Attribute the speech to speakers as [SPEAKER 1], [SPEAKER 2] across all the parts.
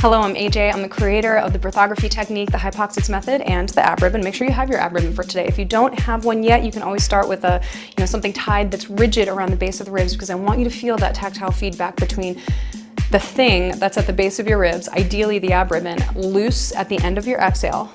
[SPEAKER 1] Hello, I'm AJ. I'm the creator of the breathography technique, the HYPOXiX method, and the ab ribbon. Make sure you have your ab ribbon for today. If you don't have one yet, you can always start with something tied that's rigid around the base of the ribs, because I want you to feel that tactile feedback between the thing that's at the base of your ribs, ideally the ab ribbon, loose at the end of your exhale,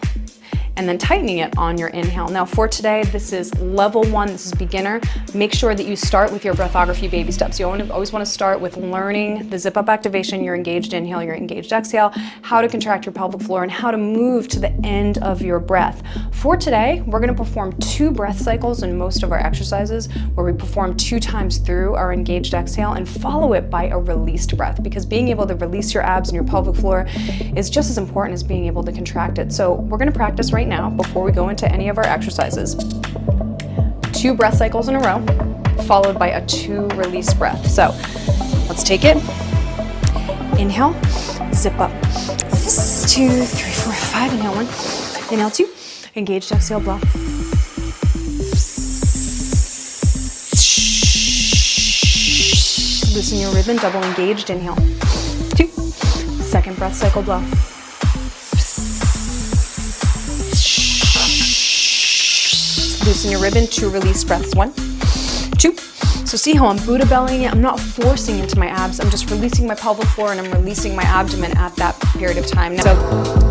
[SPEAKER 1] and then tightening it on your inhale. Now for today, this is level 1, this is beginner. Make sure that you start with your breathography baby steps. You always want to start with learning the zip up activation, your engaged inhale, your engaged exhale, how to contract your pelvic floor, and how to move to the end of your breath. For today, we're going to perform 2 breath cycles in most of our exercises, where we perform 2 times through our engaged exhale and follow it by a released breath, because being able to release your abs and your pelvic floor is just as important as being able to contract it. So we're going to practice right now before we go into any of our exercises. 2 breath cycles in a row, followed by a 2 release breath. So let's take it. Inhale, zip up. 2, 3, 4, 5. Inhale 1. Inhale 2. Engaged exhale, blow. Loosen your ribbon, double engaged. Inhale 2. Second breath cycle, blow. Loosen your ribbon, 2 release breaths, 1, 2. So see how I'm Buddha bellying it? I'm not forcing into my abs, I'm just releasing my pelvic floor and I'm releasing my abdomen at that period of time. So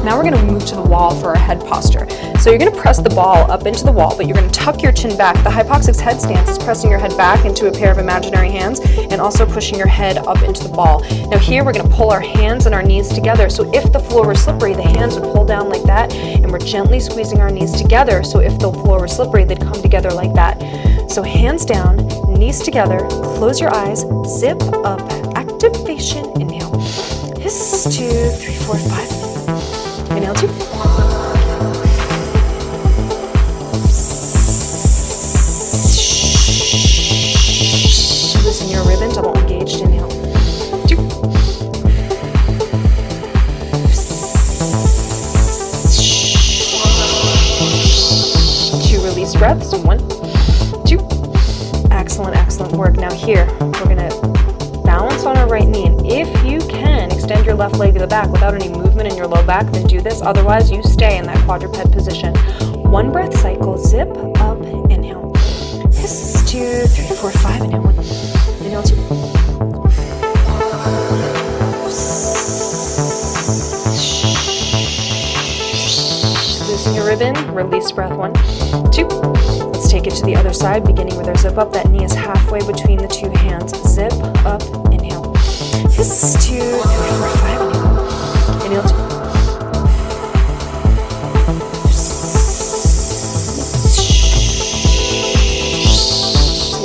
[SPEAKER 1] now we're gonna move to the wall for our head posture. So you're gonna press the ball up into the wall, but you're gonna tuck your chin back. The HYPOXiX head stance is pressing your head back into a pair of imaginary hands and also pushing your head up into the ball. Now here we're gonna pull our hands and our knees together. So if the floor were slippery, the hands would pull down like that, and we're gently squeezing our knees together. So if the floor were slippery, they'd come together like that. So hands down, knees together, close your eyes, zip up, activation, inhale. Hiss, 2, 3, 4, 5. Inhale 2. Loosen your ribbon, double engaged, inhale. 2. 2 release breaths, 1, 2. Excellent work. Now here, we're gonna balance on our right knee, and if you can, extend your left leg to the back without any movement in your low back, then do this. Otherwise, you stay in that quadruped position. 1 breath cycle, zip up, inhale. Hiss, 2, 3, 4, 5, inhale 1. Inhale 2. Loosen your ribbon, release breath, 1, 2. Let's take it to the other side, beginning with our zip up. That knee is halfway between the 2 hands. Zip up, inhale. Hiss, 2, 3, 4, 5, inhale. Inhale 2.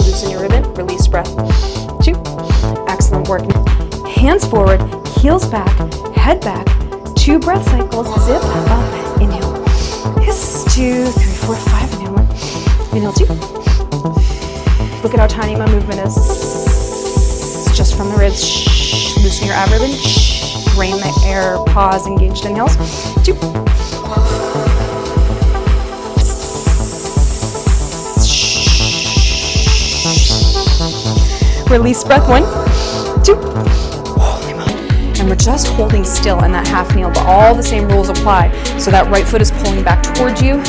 [SPEAKER 1] Loosen your ribbon, release breath, 2. Excellent work. Hands forward, heels back, head back, 2 breath cycles, zip up, inhale. Hiss, 2, 3, 4, 5, inhale 1. Inhale 2. Look at how tiny my movement is. Just from the ribs. Loosen your ab ribbon. Rain the air. Pause. Engaged inhales. 2. Release breath. 1, 2. Holy moly. And we're just holding still in that half kneel, but all the same rules apply. So that right foot is pulling back towards you,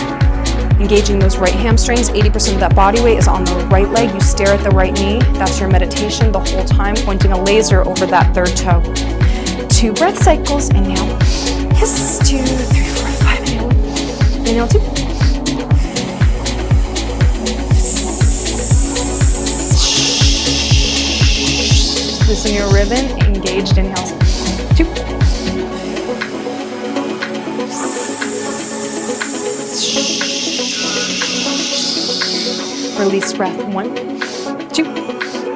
[SPEAKER 1] engaging those right hamstrings. 80% of that body weight is on the right leg. You stare at the right knee. That's your meditation the whole time, pointing a laser over that 3rd toe. 2 breath cycles, inhale. Hiss, 2, 3, 4, 5, inhale. Inhale 2. Loosen your ribbon, engaged inhales. 2. Release breath, 1, 2.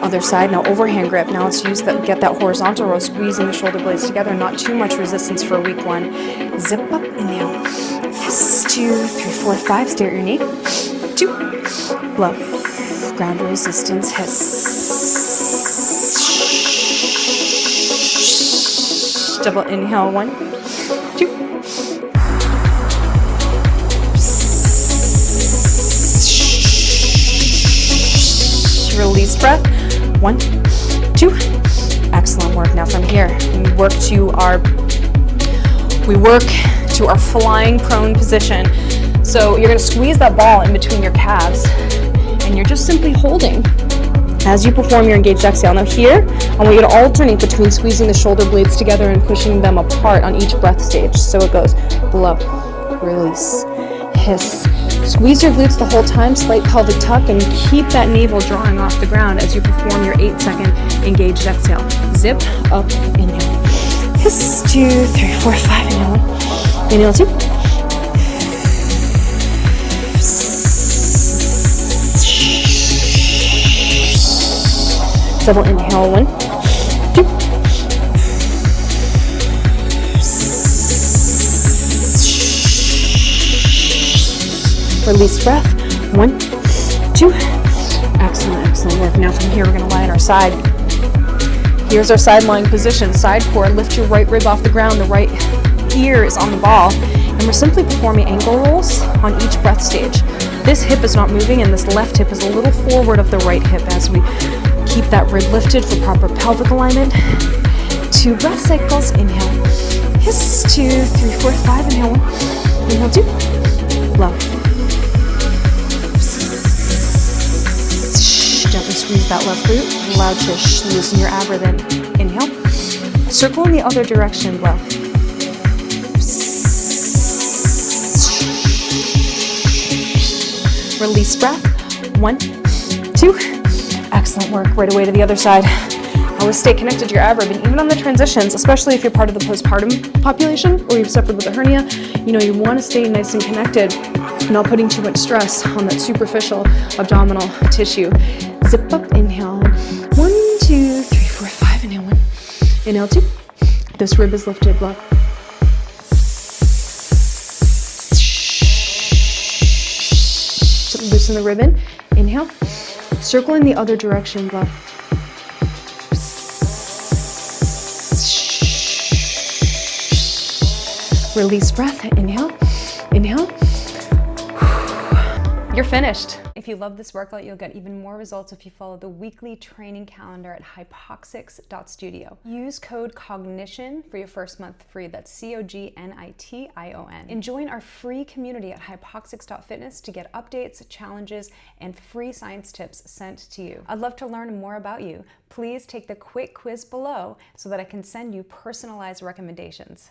[SPEAKER 1] Other side, now overhand grip. Now let's get that horizontal row, squeezing the shoulder blades together, not too much resistance for week 1. Zip up, inhale. Hiss, 2, 3, 4, 5. Stay at your knee. 2. Blow. Ground resistance, hiss. Double inhale, 1, 2. Release breath, 1, 2. Excellent work. Now from here, we work to our We work to our flying prone position. So you're gonna squeeze that ball in between your calves, and you're just simply holding as you perform your engaged exhale. Now here, I want you to alternate between squeezing the shoulder blades together and pushing them apart on each breath stage. So it goes blow, release, hiss. Squeeze your glutes the whole time, slight pelvic tuck, and keep that navel drawing off the ground as you perform your 8-second engaged exhale. Zip, up, inhale. Hiss, 2, 3, 4, 5, inhale 1. Inhale 2. Double inhale, 1, 2. Release breath, 1, 2. Excellent, excellent work. Now from here, we're gonna lie on our side. Here's our side lying position. Side core, lift your right rib off the ground. The right ear is on the ball. And we're simply performing ankle rolls on each breath stage. This hip is not moving, and this left hip is a little forward of the right hip as we keep that rib lifted for proper pelvic alignment. 2 breath cycles. Inhale. Hiss. 2, 3, 4, 5. Inhale 1. Inhale 2. Blow. Gently squeeze that left glute. Loud shush. Loosen your ab rhythm. Inhale. Circle in the other direction. Blow. Release breath. 1, 2. Excellent work. Right away to the other side. Always stay connected to your ab ribbon, even on the transitions, especially if you're part of the postpartum population or you've suffered with a hernia. You know, you want to stay nice and connected, not putting too much stress on that superficial abdominal tissue. Zip up, inhale. 1, 2, 3, 4, 5. Inhale 1. Inhale 2. This rib is lifted. Blow. Loosen the ribbon. Inhale. Circle in the other direction. Blow. Release breath. Inhale. Inhale. You're finished. If you love this workout, you'll get even more results if you follow the weekly training calendar at HYPOXiX.studio. Use code COGNITION for your first month free. That's COGNITION. And join our free community at HYPOXiX.fitness to get updates, challenges, and free science tips sent to you. I'd love to learn more about you. Please take the quick quiz below so that I can send you personalized recommendations.